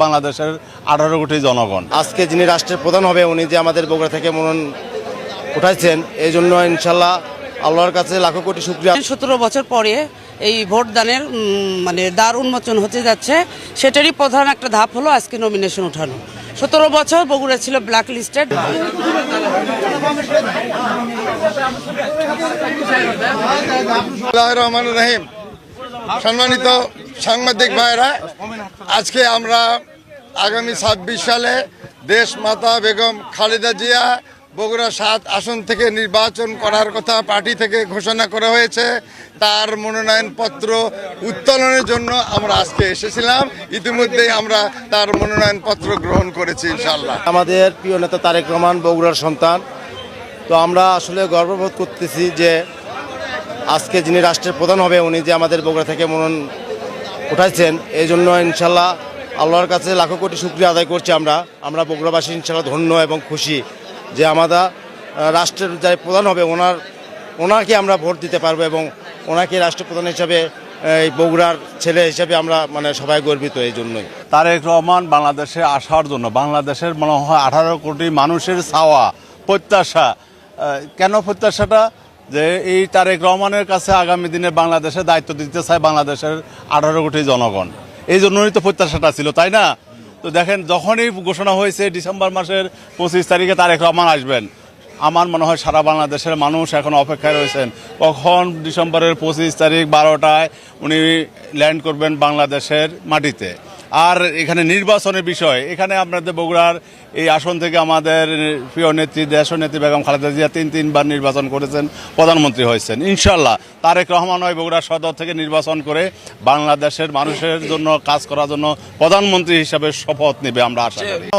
বাংলাদেশের 18 কোটি জনগণ। আজকে যিনি রাষ্ট্রের প্রধান হবে উনি যে আমাদের বগুড়া থেকে মনোনয়ন উঠাইছেন, এই জন্য ইনশাল্লাহ আল্লাহর কাছে লাখো কোটি শুকরিয়া। 17 বছর পরে এই ভোটদানের মানে দ্বার উন্মোচন হতে যাচ্ছে, সেটারই প্রধান একটা ধাপ হলো আজকে নমিনেশন উঠানো। 17 বছর বগুড়া ছিল ব্ল্যাক লিস্টেড। রহিম, সম্মানিত সাংবাদিক ভাইরা, আজকে আমরা আগামী 26 সালে দেশ মাতা বেগম খালেদা জিয়া বগুড়া 7 আসন থেকে নির্বাচন করার কথা পার্টি থেকে ঘোষণা করা হয়েছে। তার মনোনয়নপত্র উত্তোলনের জন্য আমরা আজকে এসেছিলাম। ইতিমধ্যেই আমরা তার মনোনয়নপত্র গ্রহণ করেছি ইনশাআল্লাহ। আমাদের প্রিয় নেতা তারেক রহমান বগুড়ার সন্তান, তো আমরা আসলে গর্ববোধ করতেছি যে আজকে যিনি রাষ্ট্রের প্রধান হবে উনি যে আমাদের বগুড়া থেকে মনোনয়ন উঠাইছেন, এই জন্য ইনশাল্লাহ আল্লাহর কাছে লাখো কোটি শুকরিয়া আদায় করছি। আমরা বগুড়াবাসী ইনশাল্লাহ ধন্য এবং খুশি যে আমাদের রাষ্ট্রের যে প্রধান হবে ওনাকে আমরা ভোট দিতে পারবো এবং ওনাকে রাষ্ট্রপ্রধান হিসাবে এই বগুড়ার ছেলে হিসাবে আমরা সবাই গর্বিত। এই জন্যই তারেক রহমান বাংলাদেশে আসার জন্য বাংলাদেশের মনে হয় 18 কোটি মানুষের চাওয়া প্রত্যাশা। কেন প্রত্যাশাটা? যে এই তারেক রহমানের কাছে আগামী দিনে বাংলাদেশে দায়িত্ব দিতে চায় বাংলাদেশের 18 কোটি জনগণ। এই জন্যই তো প্রত্যাশাটা ছিল, তাই না? তো দেখেন, যখনই ঘোষণা হয়েছে ডিসেম্বর মাসের 25 তারিখে তারেক রহমান আসবেন, আমার মনে হয় সারা বাংলাদেশের মানুষ এখন অপেক্ষায় রয়েছেন কখন ডিসেম্বরের 25 তারিখ 12টায় উনি ল্যান্ড করবেন বাংলাদেশের মাটিতে। আর এখানে নির্বাচনের বিষয়, এখানে আপনাদের বগুড়ার এই আসন থেকে আমাদের প্রিয় নেত্রী দেশনেত্রী বেগম খালেদা জিয়া 3বার নির্বাচন করেছেন, প্রধানমন্ত্রী হয়েছেন। ইনশাল্লাহ তারেক রহমান ওই বগুড়া সদর থেকে নির্বাচন করে বাংলাদেশের মানুষের জন্য কাজ করার জন্য প্রধানমন্ত্রী হিসাবে শপথ নেবে, আমরা আশা করি।